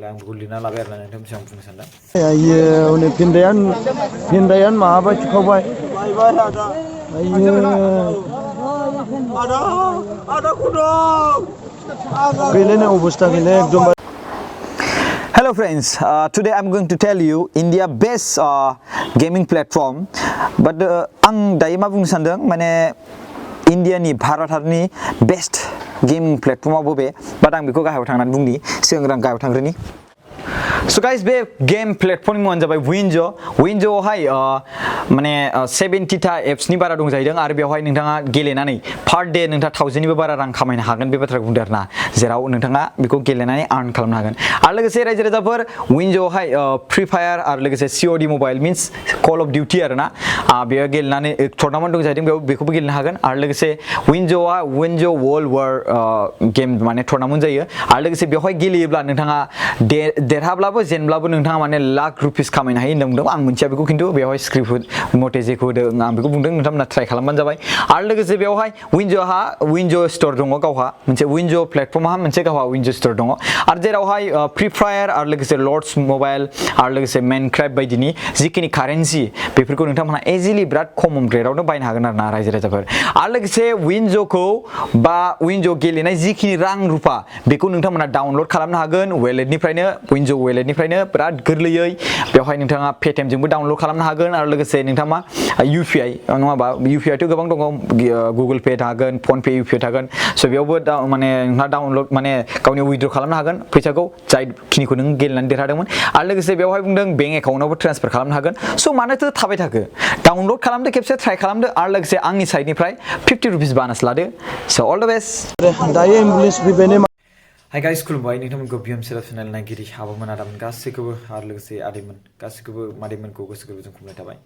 नालाय आं बेखौ लिरना लाबाय आरोना नोंथांनि सिगाङाव बुंनो सानदों आयो हनै भिन्दायानो माबाबाय थुखावबाय आयो गैलानो अबस्था गैला एकदम Hello friends, today I'm going to tell you India best gaming platform but आं दायो मा बुंनो सानदों माने इन्डियानि भारत हादरनि बेस्ट गेमिं प्लेटफर्मा बबे बाट आं बेखौ गाहायाव थांनानै बुंनि सिगां आं गाहायाव थांग्रोनि So guys बे गेम प्लेटफर्मनि मुङानो जाबाय विनज'आवहाय माने 70टा एप्सनि बारा दं जाहैदों आरो बेवहाय नोंथाङा गेलेनानै पार डे नोंथाङा 1000निबो बारा रां खामायनो हागोन बे बाथ्राखौ बुंदों आरोना जेराव नोंथाङा बेखौ गेलेनानै आर्न खालामनो हागोन आरो लोगोसे रायजो राजाफोर विनज'आवहाय फ्रि फायार आरो लोगोसे COD mobile means call of duty आरोना बेयो गेलेनानै टुर्नामेन्ट दं जाहैदों बेखौबो गेलेनो हागोन आरो लोगोसे विनज' वर्ल्ड वार गेम माने टुर्नामेन्ट जायो आरो लोगोसे बेवहाय गेलेयोब्ला नोंथाङा देरहाब्लाबो जेनब्लाबो नोंथाङा माने लाख रुपिस खामायनो हायो होनना बुंदों आं मोनथिया बेखौ खिन्थु बेवहाय स्क्रिप्ट मथे जेखौ होदों आं बेखौ बुंदों नोंथांमोना ट्राइ खालामबानो जाबाय आरो लोगोसे बेवहाय विनज' स्ट'र दङ गावहा मोनसे विनज' प्लेटफर्महा मोनसे गावहा विनज' स्ट'र दङ आरो जेरावहाय फ्रि फायार आरो लोगोसे लर्ड्स मबाइल आरो लोगोसे माइनक्राफ्ट बायदिनि जिखिनि कारेन्सि बेफोरखौ नोंथांमोना इजिलि बिराद खम रेटआवनो बायनो हागोन आरोना रायजो राजाफोर आरो लोगोसे विनज' गेलेनाय जिखिनि रां रुफा बेखौ नोंथांमोना डाउनलड खालामनो हागोन वेलेटनिफ्रायनो विनज' वेलेटनिफ्रायनो बिराद गोरलैयै बेवहाय नोंथाङा पेटिएमजोंबो डाउनलड खालामनो हागोन आरो लोगोसे नोंथाङा मा UPI नङाबा UPIथ' गोबां दङ गुगोल पे थागोन फनपे UPI थागोन स' बेयावबो माने नोंहा डाउनलड माने गावनि उइथड्र खालामनो हागोन फैसाखौ जायखिनिखौ नों गेलेनानै देरहादोंमोन आरो लोगोसे बेवहाय बुंदों बेंक एकाउन्टआवबो ट्रेन्सफार खालामनो हागोन स' मानोथो थाबाय थाखो डाउनलड खालामदो खेबसे ट्राइ खालामदो आरो लोगोसे आंनि साइडनिफ्राय 50 रुपिस बानास लादो स' अल द बेस्ट दायो एम्बुलेन्स फैबाय हाय गाइस खुलुमबाय नोंथांमोनखौ बिएम सेराप चेनेल नायगिरि आब'मोन आदामोन गासैखौबो आरो लोगोसे आदैमोन गासैखौबो मादैमोनखौ गोसो गोरबोजों खुलुमनाय थाबाय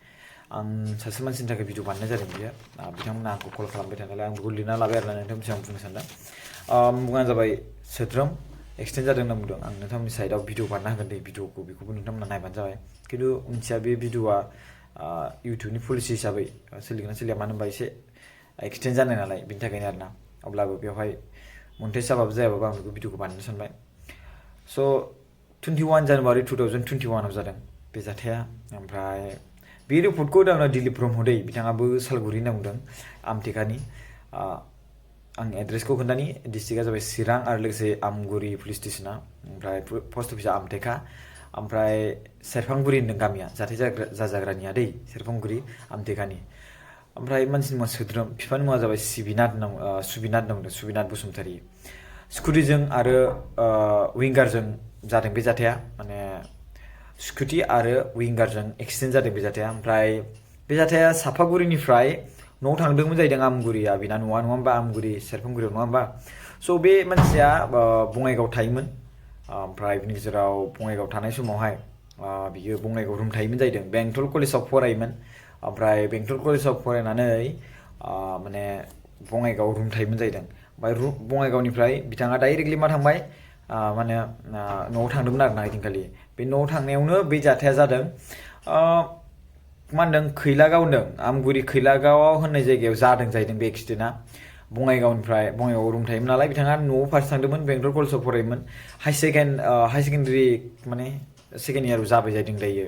आं सासे मानसिनि थाखाय भिडिअ बानायनाय जादों बियो बिथांमोना आंखौ कल खालामबाय थानायलाय आं बेखौ लिरना लाबाय आरोना नोंथांनि सिगाङाव बुंनो सानदों मुङानो जाबाय सोद्रोम एक्सटेन्ड जादों होनना बुंदों आं नोंथांमोननि साइडआव भिडिअ बानायना होगोन दे भिडिअखौ बेखौबो नोंथांमोना नायबानो जाबाय खिन्थु मिथिया बे भिडिअआ इउटुबनि पलिसि हिसाबै सोलिगोन ना सोलिया मानो होनबा एसे एक्सटेन्ड जानाय नालाय बिनि थाखायनो आरोना अब्लाबो बेवहाय मन्टेज जाबाबो जायाबाबो आं बेखौ भिडिअखौ बानायनो सानबाय स' 21 जानुवारि 2021आव जादों बे जाथाया ओमफ्राय बे रिपर्टखौ होदों दिलीप ब्रह्म दै बिथाङाबो सालगुरि होनना बुंदों आमटेकानि आं एड्रेसखौ खोन्थानि डिस्ट्रिक्टआ जाबाय चिरां आरो लोगोसे आमगुरि पुलिस स्टेसना ओमफ्राय पस्ट अफिसा आमटेका ओमफ्राय सेरफांगुरि होनदों गामिया जाथाय जाजाग्रानिया दै सेरफांगुरि आमटेकानि ओमफ्राय मानसिनि मुङा सोद्रोम बिफानि मुङा जाबाय सुबिनाथ होनना बुंदों सुबिनाथ बसुमतारी स्कुटिजों आरो विंगारजों जादों बे जाथाया माने स्कुटि आरो विंगारजों एक्सिडेन्ट जादों बे जाथाया ओमफ्राय बे जाथाया सापागुरिनिफ्राय न'आव थांदोंमोन जाहैदों आमगुरिया बेना न'आ नङा होमबा आमगुरि सेरफांगुरियाव नङा होमबा स' बे मानसिया बङाइगाव थायोमोन ओमफ्राय बिनि गेजेराव बङाइगाव थानाय समावहाय बियो बङाइगाव रुम थायोमोन जाहैदों बेंटल कलेजाव फरायोमोन ओमफ्राय बेंटल कलेजाव फरायनानै माने बङाइगाव रुम थायोमोन जाहैदों ओमफ्राय बङाइगावनिफ्राय बिथाङा डाइरेक्टलि मा थांबाय माने न'आव थांदोंमोन आरोना ओइदिनखालि बे न'आव थांनायावनो बे जाथाया जादों मा होनदों खैलागाव होनदों आमगुरि खैलागावआव होननाय जायगायाव जादों जाहैदों बे एक्सिडेन्टआ बङाइगावआव रुम थायोमोन नालाय बिथाङा न'आव फार्स्ट थांदोंमोन बेंटल कलेजाव फरायोमोन हाई सेकेन्डारि माने सेकेन्ड इयाराव जाबाय जाहैदों दायो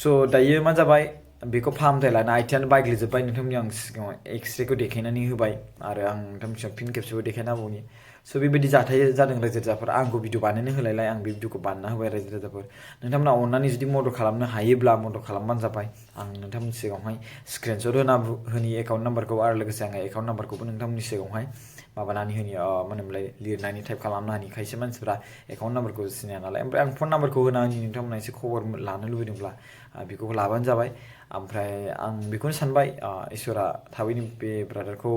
स' दायो मा जाबाय बेखौ फाहामथाय लाना आथिङानो बायग्लिजोब्बाय नोंथांमोननि आं सिगाङाव एक्सरेखौ देखायनानै होबाय आरो आं नोंथांमोननि सिगाङाव फिन खेबसेबो देखायना होबावनि स' बेबायदि जाथाय जादों रायजो राजाफोर आंखौ भिडिअ बानायनो होलायलाय आं बे भिडिअखौ बानायना होबाय रायजो राजाफोर नोंथांमोना अननानै जुदि मदद खालामनो हायोब्ला मदद खालामबानो जाबाय आं नोंथांमोननि सिगाङावहाय स्क्रिनशट होनि एकाउन्ट नाम्बारखौ आरो लोगोसे आङो एकाउन्ट नाम्बारखौबो नोंथांमोननि सिगाङावहाय माबानानै होनि मा होनोमोनलाय लिरनानै टाइप खालामना होनि खायसे मानसिफ्रा एकाउन्ट नाम्बारखौ सिनाया नालाय ओमफ्राय आं फन नाम्बारखौ होना होनि नोंथांमोना एसे खबर लानो लुबैदोंब्ला बेखौ लाबानो जाबाय ओमफ्राय आं बेखौनो सानबाय इसोरा थाबैनो बे ब्रादारखौ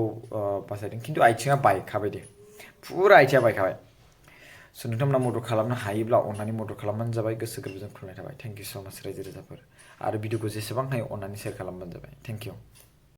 बासायदों खिन्थु आथिङा बायखाबाय दे फुरा आथिङा बायखाबाय स' नोंथांमोना मदद खालामनो हायोब्ला अननानै मदद खालामबानो जाबाय गोसो गोरबोजों खुलुमनाय थाबाय थेंक इउ स' माच रायजो राजाफोर आरो भिडिअखौ जेसेबां हायो अननानै शेयार खालामबानो जाबाय थेंक इउ